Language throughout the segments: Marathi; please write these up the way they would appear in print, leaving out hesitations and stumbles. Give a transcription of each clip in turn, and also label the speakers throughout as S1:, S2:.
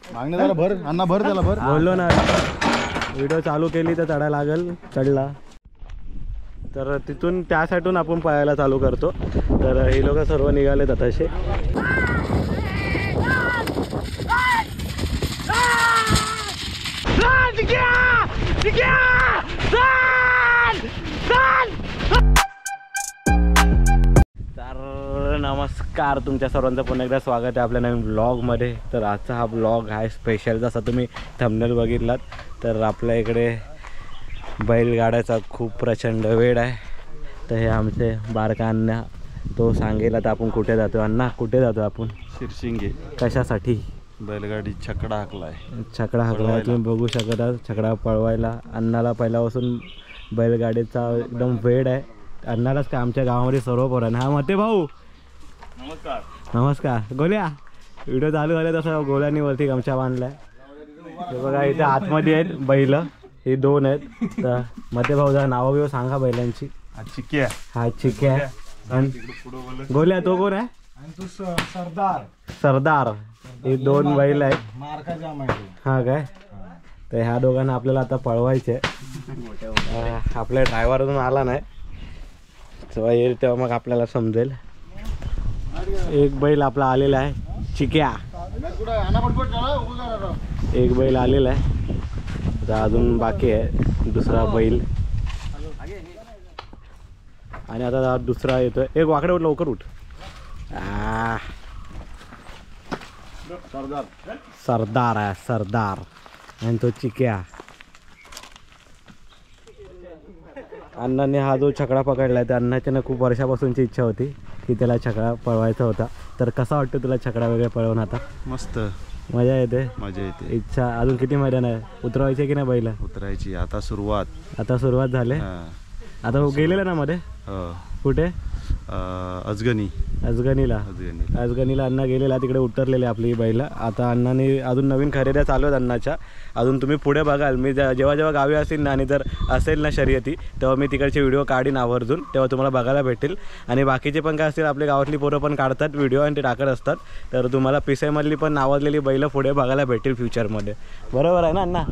S1: मागणे जरा भर अण्णा भर त्याला भर
S2: बोललो ना व्हिडिओ चालू केली तर चढायला लागेल चढला तर तिथून त्या साईडून आपण पळायला चालू करतो तर हे लोक सर्व निघालेत आता असे तर नमस्कार तुमच्या सर्वांचं पुन्हा एकदा स्वागत आहे आपल्या नवीन ब्लॉगमध्ये तर आजचा हा ब्लॉग आहे स्पेशल जसा तुम्ही थंबनेल बघितलात तर आपल्या इकडे बैलगाड्याचा खूप प्रचंड वेळ आहे तर हे आमचे बारका अण्णा तो सांगेल आता आपण कुठे जातो अण्णा कुठे जातो आपण
S1: शिरशिंगे
S2: कशासाठी
S1: बैलगाडी छकडा हाकलाय
S2: तुम्ही बघू शकत आहात छकडा पळवायला अण्णाला पहिल्यापासून बैलगाडीचा एकदम वेळ आहे अण्णालाच काय आमच्या गावामध्ये सर्व पोरांना हा मते भाऊ
S1: नमस्कार
S2: नमस्कार गोल्या व्हिडिओ चालू झाले तसं गोल्यानी वरती गमछा बांधलाय हे बघा इथे आतमध्ये आहेत बैल हे दोन आहेत तर मते भाऊ जरा नावं बिव सांगा बैलांची
S1: चिक्या
S2: हा चिक्या गोल्या तो कोण आहे सरदार हे दोन बैल आहेत हा काय तर ह्या दोघांना आपल्याला आता पळवायचे आपल्या ड्रायव्हर अजून आला नाही जेव्हा येईल तेव्हा मग आपल्याला समजेल एक बैल आपला आलेला आहे चिक्या एक बैल आलेला आहे आता अजून बाकी आहे दुसरा बैल आणि आता दुसरा येतोय एक वाकडे उठ लवकर उठ सरदार आहे सरदार आणि तो चिक्या अण्णाने हा जो छकडा पकडलाय त्या अण्णाच्या खूप वर्षापासूनची इच्छा होती की त्याला छकडा पळवायचा होता तर कसा वाटतो तुला छकडा वगैरे पळवून आता
S1: मस्त
S2: मजा येते इच्छा अजून किती मैदान आहे उतरवायचे की नाही बैल
S1: उतरायची आता सुरुवात
S2: झाली आता गेलेला ना मध्ये कुठे अजगणीला अण्णा गेलेला तिकडे उतरलेले आपली बैल आता अण्णाने अजून नवीन खरेद्या चालू आहेत अण्णाच्या अजून तुम्ही पुढे बघाल मी जेव्हा जेव्हा गावी असेल ना आणि जर असेल ना शर्यती तेव्हा मी तिकडचे व्हिडिओ काढीन आवर्जून तेव्हा तुम्हाला बघायला भेटेल आणि बाकीचे पण काय असतील आपल्या गावातली पोरं पण काढतात व्हिडिओ आणि ते टाकत असतात तर तुम्हाला पिसाईमधली पण नावाजलेली बैल पुढे बघायला भेटेल फ्युचरमध्ये बरोबर आहे ना अण्णा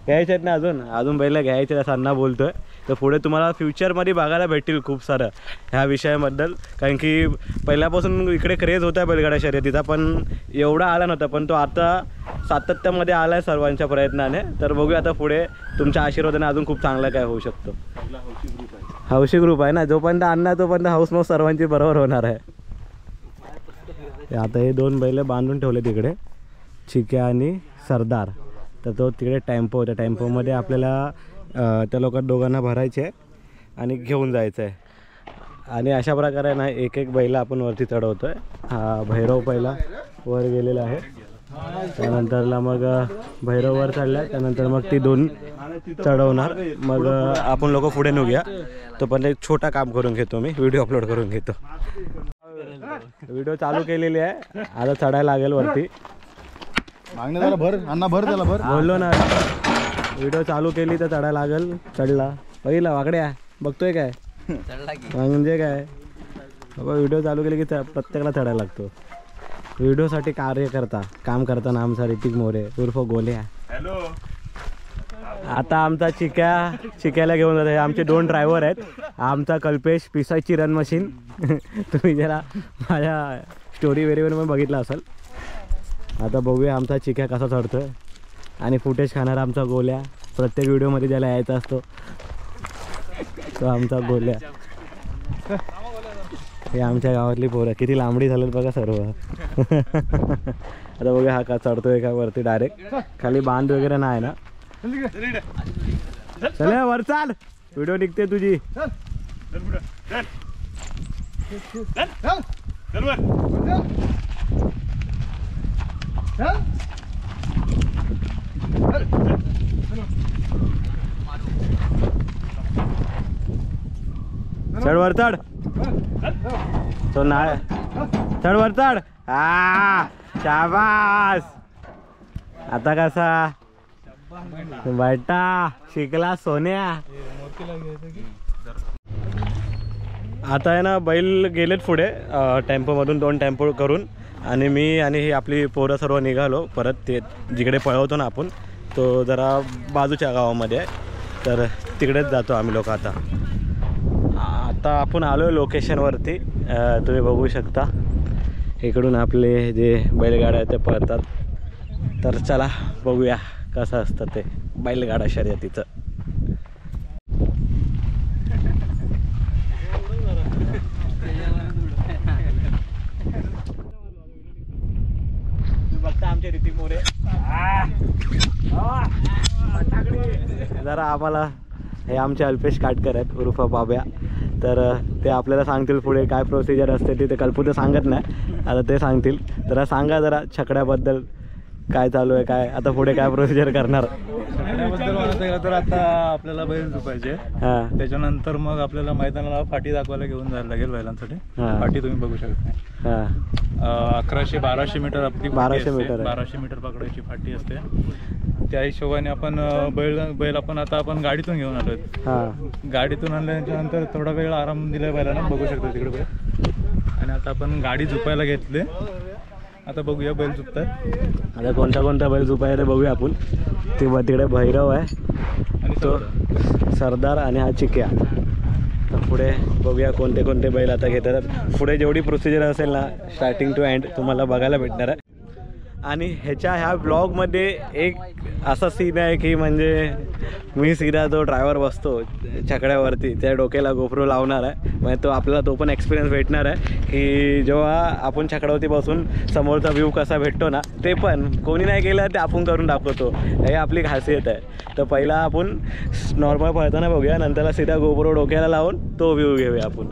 S2: घ्यायचे आहेत ना अजून बैल घ्यायचे असं अण्णा बोलतोय तर पुढे तुम्हाला फ्युचरमध्ये बघायला भेटेल खूप सारं ह्या विषयाबद्दल कारण की पहिल्यापासून इकडे क्रेज होता बैलगाड्या शर्यतीचा पण एवढा आला नव्हता पण तो आता सातत्यामध्ये आला आहे सर्वांच्या प्रयत्नाने तर बघूया आता पुढे तुमच्या आशीर्वादाने अजून खूप चांगलं काय होऊ शकतो हौशी ग्रुप आहे ना जोपर्यंत अण्णा तोपर्यंत हाऊस मग सर्वांची बरोबर होणार आहे आता हे दोन बैल बांधून ठेवले तिकडे चिक्या आणि सरदार तर तो तिकडे टेम्पो होता टेम्पोमध्ये आपल्याला त्या दोघांना भरायचे आणि घेऊन जायचं आहे आणि अशा प्रकारे ना एक एक बैल आपण वरती चढवतो आहे हा भैरव पहिला वर गेलेला आहे त्यानंतरला मग भैरव वर चढला त्यानंतर मग ती दोन चढवणार मग आपण लोक पुढे निघूया तो पण एक छोटा काम करून घेतो मी व्हिडिओ अपलोड करून घेतो व्हिडिओ चालू केलेली आहे आता चढायला लागेल वरती
S1: मागणे जरा भर अण्णा भर त्याला भर
S2: बोललो ना व्हिडिओ चालू केली तर चढायला लागेल चढला पहिला वाकड्या बघतोय काय म्हणजे काय बाबा व्हिडिओ चालू केली की प्रत्येकाला चढायला लागतो व्हिडिओसाठी काम करताना आमचा ऋतिक मोरे उर्फ गोल्या
S1: हॅलो
S2: आता आमचा चिक्याला घेऊन जातो आमचे दोन ड्रायव्हर आहेत आमचा कल्पेश पिसाची रन मशीन तुम्ही जरा माझ्या स्टोरी वेरीवर पण बघितला असाल आता बघूया आमचा चिक्या कसा चढतोय आणि फुटेज खाणारा आमचा गोल्या प्रत्येक व्हिडिओमध्ये ज्याला यायचा असतो तो आमचा गोल्या हे आमच्या गावातली पोरं किती लांबडी झालेत बघा सर्व आता बघूया हा का चढतोय का वरती डायरेक्ट खाली बांध वगैरे नाही ना चल वर चाल व्हिडिओ निघते तुझी चढ वर चढ तो नाही चढ वर चढ शाबास आता कसा बेटा शिकला सोन्या आता आहे ना बैल गेलेत पुढे टेम्पोमधून दोन टेम्पो करून आणि मी आणि ही आपली पोरं सर्व निघालो परत. ते जिकडे पळवतो ना आपण तो जरा बाजूच्या गावामध्ये आहे, तर तिकडेच जातो आम्ही लोक. आता आपण आलो आहे लोकेशनवरती. तुम्ही बघू शकता इकडून आपले जे बैलगाड्या ते पळतात. तर चला बघूया कसं असतं ते बैलगाडा शर्यतीचं. बघता आमचे ऋतिक मोरे जरा आम्हाला हे आमचे अल्पेश काटकर आहेत उर्फ बाब्या. तर ते आपल्याला सांगतील पुढे काय प्रोसिजर असते ते कल्पू तर सांगत नाही, आता ते सांगतील. तर सांगा जरा छकड्याबद्दल काय चालू आहे, काय आता पुढे काय प्रोसिजर करणार.
S3: छकड्याबद्दल म्हणत आहे तर आता आपल्याला बैल झुपायचे.
S2: हां
S3: त्याच्यानंतर मग आपल्याला मैदानाला फाटी दाखवायला घेऊन जायला लागेल बैलांसाठी.
S2: हां.
S3: फाटी तुम्ही बघू शकता.
S2: हां
S3: 1100-1200 मीटर आपली
S2: 1200 मीटर आहे.
S3: 1200 मीटर पकडायची फाटी असते. त्या हिशोबाने आपण बैल आपण गाडीतून घेऊन आलोय.
S2: हां
S3: गाडीतून आणल्यानंतर थोडा वेळ आराम दिलाय बैलांना, बघू शकता तिकडे बैल. आणि आता आपण गाडी झुपायला घेतले. आता बघूया बैल झुपतात.
S2: आता कोणता बैल झुपाय ते बघूया आपण. तिकडे भैरव आहे
S3: आणि
S2: तो सरदार आणि हा चिक्या. तर पुढे बघूया कोणते बैल आता घेतात. पुढे जेवढी प्रोसिजर असेल ना स्टार्टिंग टू एंड तुम्हाला बघायला भेटणार आहे. आणि ह्या ब्लॉगमध्ये एक असा सीन आहे की म्हणजे मी सीधा जो ड्रायव्हर बसतो छकड्यावरती त्या डोक्याला गोप्रो लावणार आहे. म्हणजे तो आपल्याला तो पण एक्सपिरियन्स भेटणार आहे की जेव्हा आपण छकड्यावरती बसून समोरचा व्ह्यू कसा भेटतो ना, ते पण कोणी नाही केलं ते आपण करून दाखवतो. हे आपली खासियत आहे. तर पहिला आपण नॉर्मल पळताना बघूया, नंतरला सीधा गोप्रो डोक्याला लावून तो व्ह्यू घेऊया आपण.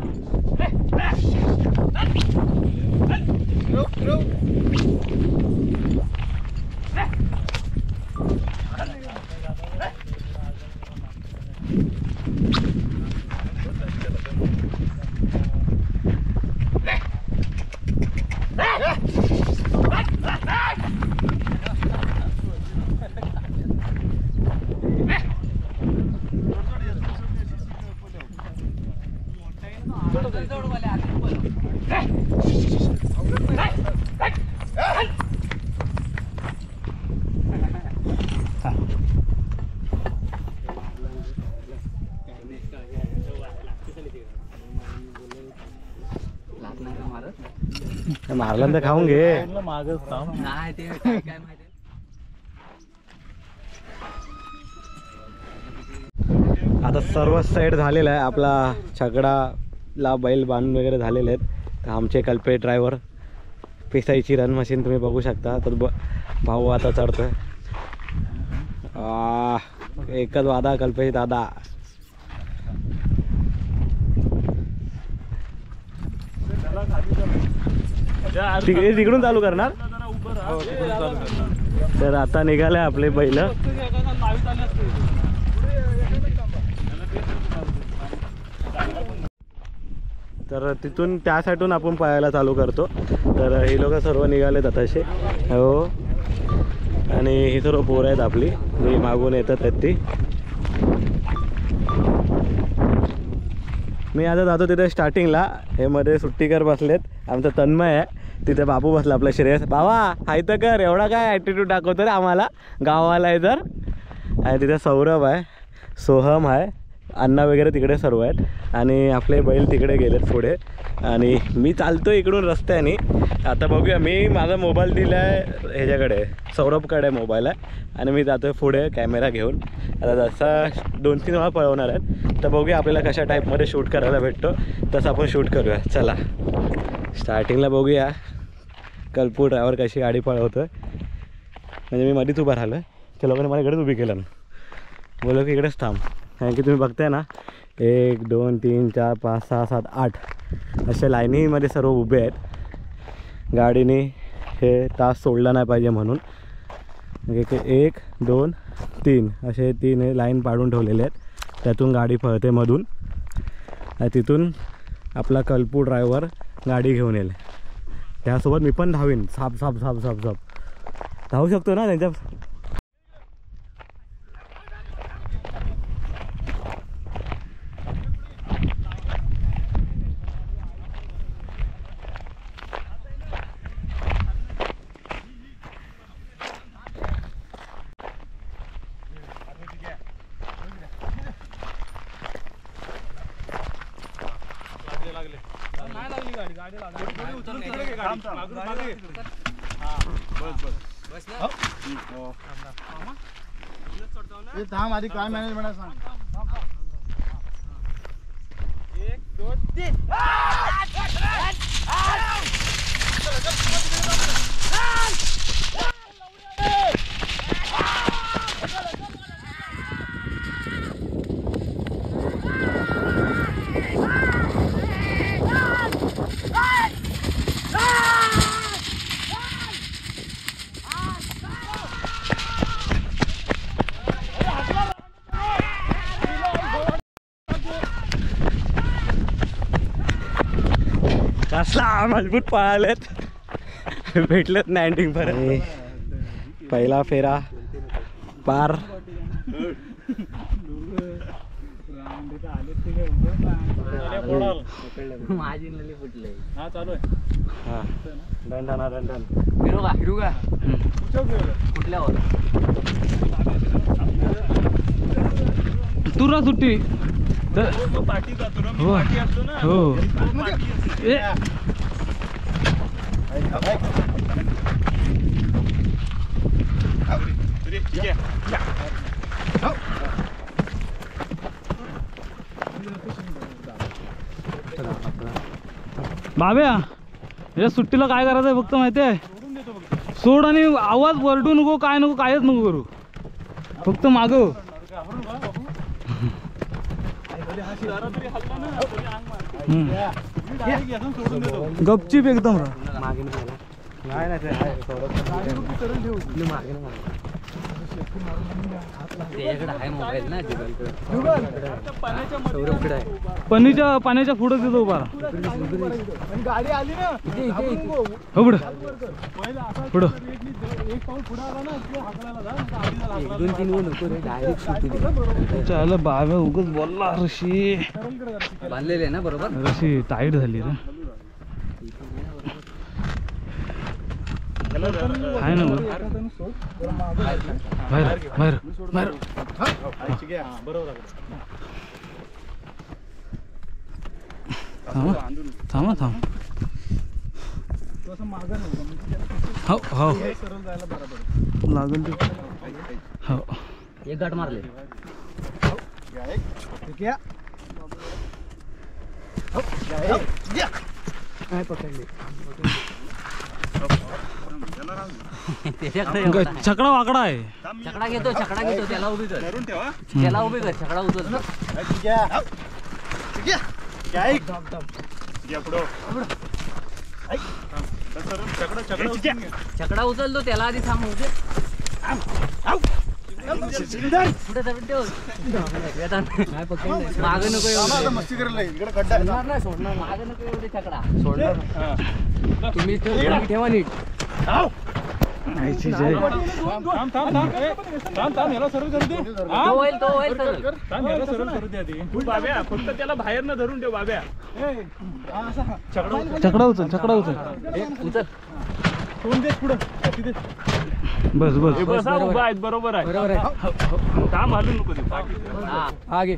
S2: मारला तर खाऊन घे.
S3: मागच थांब.
S2: आता सर्व सेट झालेला आहे. आपला छकडाला बैल बांधून वगैरे झालेले आहेत. तर आमचे कल्पे ड्रायव्हर पिसाईची रन मशीन तुम्ही बघू शकता. तर भाऊ आता चढतोय. एकच वादा कल्पेश दादा. तिकडून चालू करणार. तर आता निघाले आपले बैल. तर तिथून त्या साईडून आपण पळायला चालू करतो. तर ही लोक सर्व निघालेत आताशे. हो आणि ही सर्व पोरं आहेत आपली जी मागून येतात आहेत ती. मी आता जातो तिथे स्टार्टिंगला. हे मध्ये सुट्टीकर बसलेत. आमचा तन्मय आहे तिथे. बाबू बसला आपला श्रेयस. बाबा हाय तर कर, एवढा काय ॲटिट्यूड दाखवतो रे आम्हाला, गावाला आहे तर. आणि तिथे सौरभ आहे, सोहम आहे, अण्णा वगैरे तिकडे सर्व आहेत. आणि आपले बैल तिकडे गेलेत पुढे. आणि मी चालतो इकडून रस्त्याने. आता बघूया. मी माझा मोबाईल दिला आहे ह्याच्याकडे, सौरभकडे मोबाईल आहे. आणि मी जातो आहे पुढे कॅमेरा घेऊन. आता जसा 2-3 वेळा पळवणार आहेत. तर बघूया आपल्याला कशा टाईपमध्ये शूट करायला भेटतो तसं आपण शूट करूया. चला स्टार्टिंगला बघूया कल्पू ड्रायव्हर कशी गाडी पळवतो आहे. म्हणजे मी मध्येच उभा राहिलो आहे. त्या लोकांनी मला इकडेच उभी केलं ना. बोलो की इकडेच थांब. कारण की तुम्ही बघताय ना 1 2 3 4 5 6 7 8 अशा लाईनीमध्ये सर्व उभे आहेत. गाडीने हे तास सोडला नाही पाहिजे म्हणून. 1 2 3 असे 3 लाईन पाडून ठेवलेले आहेत. त्यातून गाडी पळते मधून. तिथून आपला कल्पू ड्रायव्हर गाडी घेऊन येईल. त्यासोबत मी पण धावीन. साप साप साप साप साप धावू शकतो ना त्यांच्या.
S1: थांब आधी काय मॅनेजमेंट आहे सांग.
S2: कसला मजबूत पळालेत, भेटलेत नाही एंडिंग पर्यंत. पहिला फेरा पार.
S4: माझी नली फुटले.
S3: हा चालू आहे.
S2: हा दंडना दंडन
S4: हिरू का कुठल्यावर
S3: तुरा सुट्टी हो. बाब्या या सुट्टीला काय करायचं आहे फक्त माहिती आहे, सोड आणि आवाज वरडू नको, काय नको, कायच नको करू, फक्त मागव. गपचीप एकदम
S4: आहे मोबाईल ना
S3: पाण्याच्या पुढं देतो उभा.
S1: गाडी आली ना
S3: हो पुढं पुढं
S4: 1-2-3 नको रे, डायरेक्ट सुट्टी दे.
S3: चला बाबा उगाच बोलला. रशी
S4: बांधलेले ना बरोबर,
S3: रशी टाईट झाली रे. आहे ना बाहेर बाहेर बाहेर. थांबा थांब. हो हो लागल ते. हो
S4: एक गाठ मारले. काय पकडले
S3: छकडा वाकडा आहे.
S4: छकडा घेतो त्याला उभी कर, त्याला उभी कर, छकडा उचल. छकडा उचलतो त्याला आधी थांब. माग नको एवढे,
S1: मस्ती करायला इकडे खड्डा आहे.
S4: सोडणार माग नको एवढे छकडा सोडणार. तुम्ही ठेवा नीट. तो होईल
S3: फक्त त्याला बाहेर न धरून ठेव बाब्या. छकडा उचल
S4: उचल.
S3: बस बरोबर आहे. काम हलू नको.
S4: आगे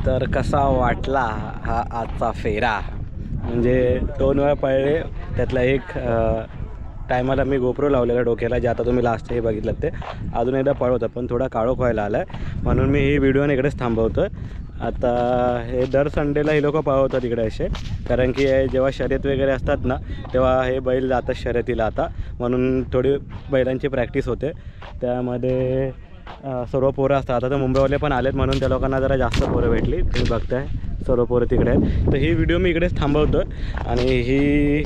S2: तर कसा वाटला हा आजचा फेरा. म्हणजे 2 वेळा पळले, त्यातला एक टायमाला मी गोप्रो लावलेला डोक्याला, जे आता तुम्ही लास्ट हे बघितलं ते अजून एकदा पळवतं, पण थोडा काळोख व्हायला आला आहे म्हणून मी ही व्हिडिओने इकडेच थांबवतो. आता हे दर संडेला हे लोक पळवतात इकडे असे, कारण की जेव्हा शर्यत वगैरे असतात ना तेव्हा हे बैल जातात शर्यतीला आता, म्हणून थोडी बैलांची प्रॅक्टिस होते. त्यामध्ये सर्व पोरं असतात. आता तर मुंबईवाले पण आलेत म्हणून त्या लोकांना जरा जास्त पोरं भेटली. तुम्ही बघताय सर्व पोरं तिकडे आहेत. तर ही व्हिडिओ मी इकडेच थांबवतो आणि ही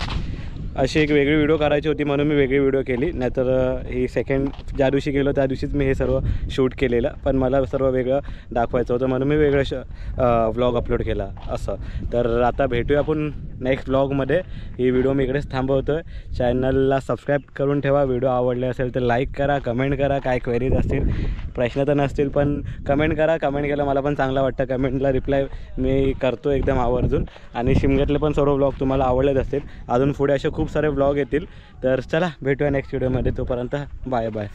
S2: अशी एक वेगळी व्हिडिओ करायची होती म्हणून मी वेगळी व्हिडिओ केली, नाहीतर ही सेकंड ज्या दिवशी गेलो त्या दिवशीच मी हे सर्व शूट केलेलं, पण मला सर्व वेगळं दाखवायचं होतं म्हणून मी वेगळं व्लॉग अपलोड केला असं. तर आता भेटूया आपण नेक्स्ट व्लॉगमध्ये. ही व्हिडिओ मी इकडेच थांबवतो आहे. चॅनलला सबस्क्राईब करून ठेवा. व्हिडिओ आवडले असेल तर लाईक करा, कमेंट करा. काय क्वेरीज असतील, प्रश्न तर नसतील पण कमेंट करा. कमेंट केलं मला पण चांगलं वाटतं. कमेंटला रिप्लाय मी करतो एकदम आवर्जून. आणि शिमग्यातले पण सर्व व्लॉग तुम्हाला आवडलेच असतील. अजून पुढे असे खूप सारे व्लॉग येतील. तर चला भेटूया नेक्स्ट व्हिडिओमध्ये. तोपर्यंत बाय बाय.